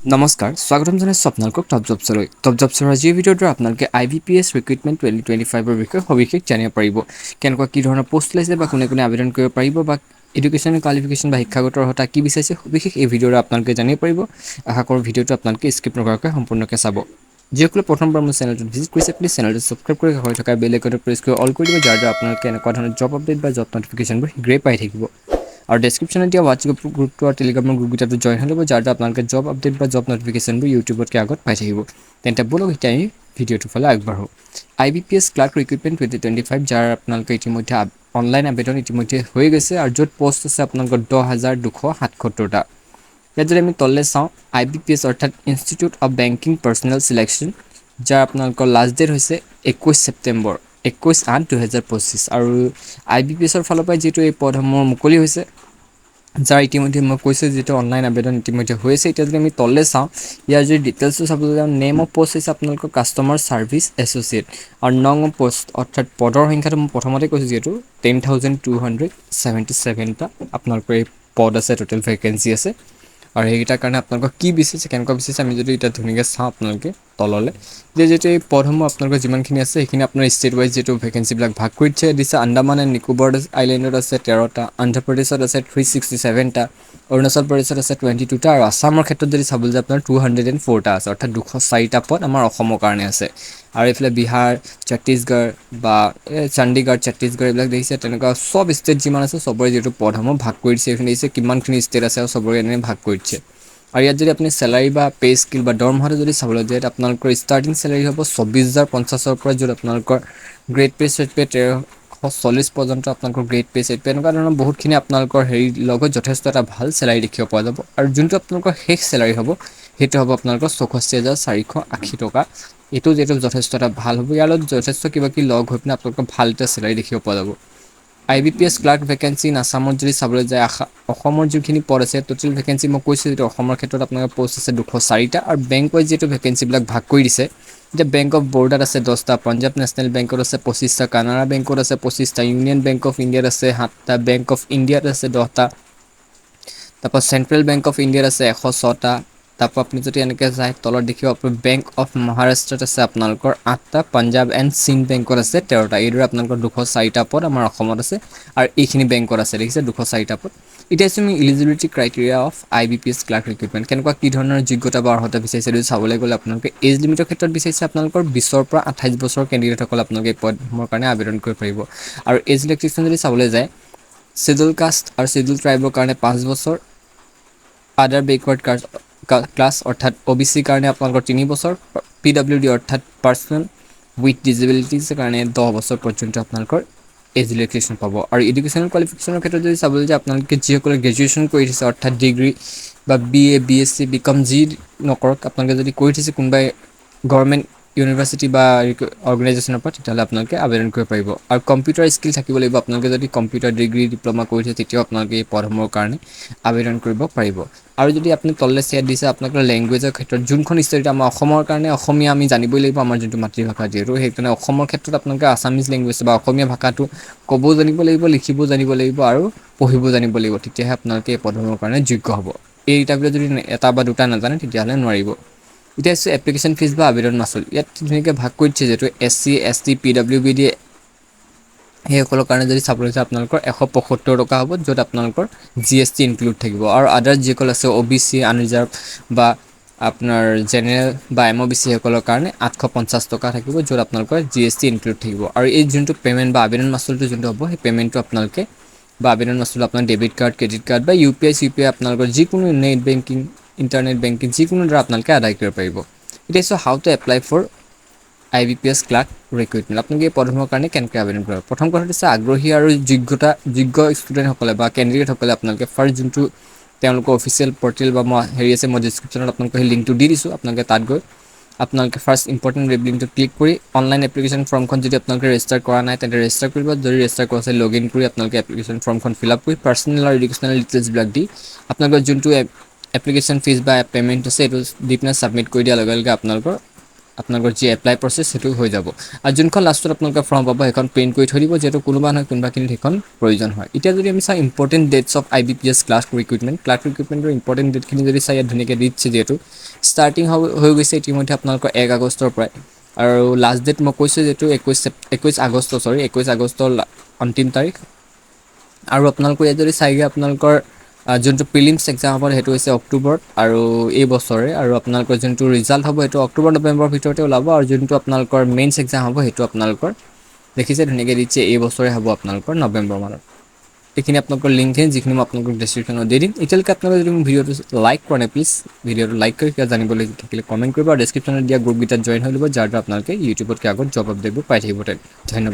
নমস্কাৰ স্বাগতম জনাইছোঁ আপোনালোকক টপ জবছৰ আজিৰ ভিডিঅ'টো আপোনালোকে IBPS ৰিক্ৰুইটমেণ্ট 2025ৰ বিষয়ে সবিশেষ জানিব পাৰিব কেনেকুৱা কি ধৰণৰ পোষ্ট ওলাইছে বা কোনে কোনে আবেদন কৰিব পাৰিব বা এডুকেশ্যন কোৱালিফিকেশ্যন বা শিক্ষাগত অৰ্হতা কি বিচাৰিছে সবিশেষ এই ভিডিঅ'ৰে আপোনালোকে জানিব পাৰিব আশা কৰোঁ ভিডিঅ'টো আপোনালোকে স্কিপ নকৰাকৈ সম্পূৰ্ণকৈ চাব যিসকলে প্ৰথমবাৰ মোৰ চেনেলটো ভিজিট কৰিছে প্লিজ চেনেলটো ছাবস্ক্ৰাইব কৰি হৈ থকা বেল আইকনটো প্ৰেছ কৰি অল কৰি দিব যাৰ দ্বাৰা আপোনালোকে এনেকুৱা ধৰণৰ জব আপডেট বা জব নটিফিকেশ্যনবোৰ শীঘ্ৰেই পাই থাকিব আৰু ডেছক্ৰিপশ্যনত দিয়া হোৱাটছএপ গ্ৰুপটো আৰু টেলিগ্ৰামৰ গ্ৰুপকেইটাটো জইন হৈ ল'ব যাৰ দ্বাৰা আপোনালোকে জব আপডেট বা জব নটিফিকেশ্যনবোৰ ইউটিউবতকৈ আগত পাই থাকিব তেন্তে বলক এতিয়া আমি ভিডিঅ'টোৰ ফালে আগবাঢ়োঁ IBPS ক্লাৰ্ক ৰিক্ৰুইটমেণ্ট 2025 যাৰ আপোনালোকে ইতিমধ্যে অনলাইন আবেদন ইতিমধ্যে হৈ গৈছে আৰু য'ত পোষ্ট আছে আপোনালোকৰ 10,277টা ইয়াত যদি আমি তললৈ চাওঁ IBPS অৰ্থাৎ institute of banking personal selection যাৰ আপোনালোকৰ লাষ্ট ডেট হৈছে 21 ছেপ্টেম্বৰ 21/8/2025 আৰু IBPSৰ ফালৰ পৰা যিটো এই পদসমূহ মুকলি হৈছে যাৰ ইতিমধ্যে মই কৈছোঁ যিটো অনলাইন আবেদন ইতিমধ্যে হৈ আছে এতিয়া যদি আমি তললৈ চাওঁ ইয়াৰ যদি ডিটেইলছটো চাবলৈ যাওঁ নেম অফ পোষ্ট হৈছে আপোনালোকৰ কাষ্টমাৰ ছাৰ্ভিচ এছ'চিয়েট আৰু নং অফ পোষ্ট অৰ্থাৎ পদৰ সংখ্যাটো মই প্ৰথমতে কৈছোঁ যিহেতু 10,277টা আপোনালোকৰ এই পদ আছে টোটেল ভেকেঞ্চি আছে আৰু সেইকেইটাৰ কাৰণে আপোনালোকক কি বিচাৰিছে কেনেকুৱা বিচাৰিছে আমি যদি এতিয়া ধুনীয়াকৈ চাওঁ আপোনালোকে তললৈ যিহেতু এই পদসমূহ আপোনালোকৰ যিমানখিনি আছে সেইখিনি আপোনাৰ ষ্টেট ৱাইজ যিটো ভেকেঞ্চিবিলাক ভাগ কৰি দিছে আন্দামান এণ্ড নিকোবৰ আইলেণ্ডত আছে 13টা অন্ধ্ৰপ্ৰদেশত আছে 367টা অৰুণাচল প্ৰদেশত আছে 22টা আৰু আছামৰ ক্ষেত্ৰত যদি চাবলৈ যায় আপোনাৰ 204টা আছে অৰ্থাৎ 204টা পদ আমাৰ অসমৰ কাৰণে আছে আৰু এইফালে বিহাৰ ছত্তীশগড় বা চণ্ডীগড় ছত্তীশগড় এইবিলাক দেখিছে তেনেকুৱা চব ষ্টেট যিমান আছে চবৰে যিটো পদসমূহ ভাগ কৰি দিছে এইখিনি দেখিছে কিমানখিনি ষ্টেট আছে আৰু চবৰে এনেকৈ ভাগ কৰি দিছে আৰু ইয়াত যদি আপুনি চেলাৰী বা পে স্কিল বা দৰমহাটো যদি চাবলৈ যায় আপোনালোকৰ ষ্টাৰ্টিং চেলাৰী হ'ব 24,050ৰ পৰা য'ত আপোনালোকৰ গ্ৰেড পে চেট পে 1340 পৰ্যন্ত আপোনালোকৰ গ্ৰেড পে চেট পে এনেকুৱা ধৰণৰ বহুতখিনি আপোনালোকৰ হেৰিৰ লগত যথেষ্ট এটা ভাল চেলাৰী দেখিব পোৱা যাব আৰু যোনটো আপোনালোকৰ শেষ চেলাৰী হ'ব সেইটো হ'ব আপোনালোকৰ 64,480 টকা এইটো যিহেতু যথেষ্ট এটা ভাল হ'ব ইয়াৰ লগত যথেষ্ট কিবা কিবি লগ হৈ পিনে আপোনালোকৰ ভাল এটা চেলাৰী দেখিব পোৱা যাব IBPS ক্লাৰ্ক ভেকেঞ্চি ইন আছামত যদি চাবলৈ যায় অসমৰ যিখিনি পদ আছে টোটেল ভেকেঞ্চি মই কৈছোঁ যিটো অসমৰ ক্ষেত্ৰত আপোনালোকৰ পোষ্ট আছে 204টা আৰু বেংক ৱাইজ যিহেতু ভেকেঞ্চিবিলাক ভাগ কৰি দিছে এতিয়া বেংক অফ বৰোদাত আছে 10টা পাঞ্জাৱ নেশ্যনেল বেংকত আছে 25টা কানাড়া বেংকত আছে 25টা ইউনিয়ন বেংক অফ ইণ্ডিয়াত আছে 7টা বেংক অফ ইণ্ডিয়াত আছে 10টা তাৰপৰা চেণ্ট্ৰেল বেংক অফ ইণ্ডিয়াত আছে 106টা তাৰপৰা আপুনি যদি এনেকৈ যায় তলত দেখিব আপুনি বেংক অফ মহাৰাষ্ট্ৰত আছে আপোনালোকৰ 8টা পাঞ্জাৱ এণ্ড চিণ্ড বেংকত আছে 13টা এইদৰে আপোনালোকৰ 204টা পদ আমাৰ অসমত আছে আৰু এইখিনি বেংকত আছে দেখিছে 204টা পদ এতিয়া আমি eligibility criteria of IBPS clerk recruitment কেনেকুৱা কি ধৰণৰ যোগ্যতা বা অৰ্হতা বিচাৰিছে যদি চাবলৈ গ'লে আপোনালোকে এজ লিমিটৰ ক্ষেত্ৰত বিচাৰিছে আপোনালোকৰ 20ৰ পৰা 28 বছৰৰ কেণ্ডিডেটসকল আপোনালোকে এই পদসমূহৰ কাৰণে আবেদন কৰিব পাৰিব আৰু এজ ৰিলেক্সেশ্যন যদি চাবলৈ যায় শিডিউল কাষ্ট আৰু শিডিউল ট্ৰাইবৰ কাৰণে 5 বছৰ আদাৰ বেকৱাৰ্ড ক্লাছ অৰ্থাৎ OBCৰ কাৰণে আপোনালোকৰ 3 বছৰ PWD অৰ্থাৎ পাৰ্চনেল উইথ ডিজেবিলিটিছৰ কাৰণে 10 বছৰ পৰ্যন্ত আপোনালোকৰ এজ ৰিলেক্সেশ্যন পাব আৰু এডুকেশ্যনেল কোৱালিফিকেশ্যনৰ ক্ষেত্ৰত যদি চাবলৈ যায় আপোনালোকে যিসকলে গ্ৰেজুৱেশ্যন কৰি থৈছে অৰ্থাৎ ডিগ্ৰী বা BA BSc BCom যি নকৰক আপোনালোকে যদি কৰি থৈছে কোনোবাই গভৰ্ণমেণ্ট ইউনিভাৰ্চিটি বা অৰ্গেনাইজেশ্যনৰ পৰা তেতিয়াহ'লে আপোনালোকে আবেদন কৰিব পাৰিব আৰু কম্পিউটাৰ স্কিল থাকিব লাগিব আপোনালোকে যদি কম্পিউটাৰ ডিগ্ৰী ডিপ্ল'মা কৰি থৈছে তেতিয়াও আপোনালোকে এই পদসমূহৰ কাৰণে আবেদন কৰিব পাৰিব আৰু যদি আপুনি তললৈ চেট দিছে আপোনালোকৰ লেংগুৱেজৰ ক্ষেত্ৰত যোনখন ষ্টেট আমাৰ অসমৰ কাৰণে অসমীয়া আমি জানিবই লাগিব আমাৰ যোনটো মাতৃভাষা যিহেতু সেইকাৰণে অসমৰ ক্ষেত্ৰত আপোনালোকে আছামিজ লেংগুৱেজ বা অসমীয়া ভাষাটো ক'বও জানিব লাগিব লিখিবও জানিব লাগিব আৰু পঢ়িবও জানিব লাগিব তেতিয়াহে আপোনালোকে এই পদসমূহৰ কাৰণে যোগ্য হ'ব এইকেইটা ভিতৰত যদি এটা বা দুটা নাজানে তেতিয়াহ'লে নোৱাৰিব এতিয়া আছে এপ্লিকেশ্যন ফিজ বা আবেদন মাচুল ইয়াত ধুনীয়াকৈ ভাগ কৰি দিছে যিহেতু SC ST PWBD সেইসকলৰ কাৰণে যদি চাবলৈ যায় আপোনালোকৰ 175 টকা হ'ব য'ত আপোনালোকৰ GST ইনক্লুড থাকিব আৰু আদাৰ যিসকল আছে OBC আনৰিজাৰ্ভ বা আপোনাৰ জেনেৰেল বা MOBC সকলৰ কাৰণে 850 টকা থাকিব য'ত আপোনালোকৰ GST ইনক্লুড থাকিব আৰু এই যোনটো পে'মেণ্ট বা আবেদন মাচুলটো যোনটো হ'ব সেই পে'মেণ্টটো আপোনালোকে বা আবেদন মাচুল আপোনাৰ ডেবিট কাৰ্ড ক্ৰেডিট কাৰ্ড বা UPI CPI আপোনালোকৰ যিকোনো নেট বেংকিং ইণ্টাৰনেট বেংকিং যিকোনো দ্বাৰা আপোনালোকে আদায় কৰিব পাৰিব এতিয়া so' how to apply for IBPS clerk recruitment আপোনালোকে এই পদসমূহৰ কাৰণে কেনেকৈ আবেদন কৰিব প্ৰথম কথা হৈছে আগ্ৰহী আৰু যোগ্য ষ্টুডেণ্টসকলে বা কেণ্ডিডেটসকলে আপোনালোকে ফাৰ্ষ্ট যোনটো তেওঁলোকৰ অফিচিয়েল পৰ্টেল বা মই হেৰি আছে মই ডিছক্ৰিপশ্যনত আপোনালোকে সেই লিংকটো দি দিছোঁ আপোনালোকে তাত গৈ আপোনালোকে ফাৰ্ষ্ট ইম্পৰ্টেণ্ট ৱেব লিংকটো ক্লিক কৰি অনলাইন এপ্লিকেশ্যন ফৰ্মখন যদি আপোনালোকে ৰেজিষ্টাৰ কৰা নাই তেন্তে ৰেজিষ্টাৰ কৰিব যদি ৰেজিষ্টাৰ কৰা আছে লগ ইন কৰি আপোনালোকে এপ্লিকেশ্যন ফৰ্মখন ফিল আপ কৰি পাৰ্চনেল আৰু এডুকেশ্যনেল ডিটেইলছবিলাক দি আপোনালোকৰ যোনটো এপ্লিকেশ্যন ফিজ বা পে'মেণ্ট আছে এইটো দি পিনে ছাবমিট কৰি দিয়াৰ লগে লগে আপোনালোকৰ আপোনালোকৰ যি এপ্লাই প্ৰচেছ সেইটো হৈ যাব আৰু যোনখন লাষ্টত আপোনালোকে ফৰ্ম পাব সেইখন প্ৰিণ্ট কৰি থৈ দিব যিহেতু কোনোবা নহয় কোনোবাখিনিত সেইখন প্ৰয়োজন হয় এতিয়া যদি আমি চাওঁ important dates of IBPS clerk ৰিক্ৰুইটমেণ্টৰ ইম্পৰ্টেণ্ট ডেটখিনি যদি চাই ইয়াত ধুনীয়াকৈ দিচ্ছে যিহেতু ষ্টাৰ্টিং হৈ গৈছে ইতিমধ্যে আপোনালোকৰ 1 আগষ্টৰ পৰাই আৰু লাষ্ট ডেট মই কৈছোঁ যিহেতু 21 আগষ্টৰ অন্তিম তাৰিখ আৰু আপোনালোকৰ ইয়াত যদি চাইগৈ আপোনালোকৰ যোনটো প্ৰিলিমছ এক্সাম হ'ব সেইটো হৈছে অক্টোবৰত আৰু এই বছৰে আৰু আপোনালোকৰ যোনটো ৰিজাল্ট হ'ব সেইটো অক্টোবৰ নৱেম্বৰৰ ভিতৰতে ওলাব আৰু যোনটো আপোনালোকৰ মেইনছ এক্সাম হ'ব সেইটো আপোনালোকৰ দেখিছে ধুনীয়াকৈ দিছে এই বছৰে হ'ব আপোনালোকৰ নৱেম্বৰ মানত এইখিনি আপোনালোকৰ লিংকখিনি যিখিনি মই আপোনালোকক ডেছক্ৰিপশ্যনত দি দিম এতিয়ালৈকে আপোনালোকে যদি মোৰ ভিডিঅ'টো লাইক কৰা নাই প্লিজ ভিডিঅ'টো লাইক কৰি কিবা জানিবলৈ থাকিলে কমেণ্ট কৰিব আৰু ডেছক্ৰিপশ্যনত দিয়া গ্ৰুপকেইটাত জইন হৈ ল'ব যাৰ দ্বাৰা আপোনালোকে ইউটিউবতকৈ আগত জব আপডেটবোৰ পাই থাকিব ধন্যবাদ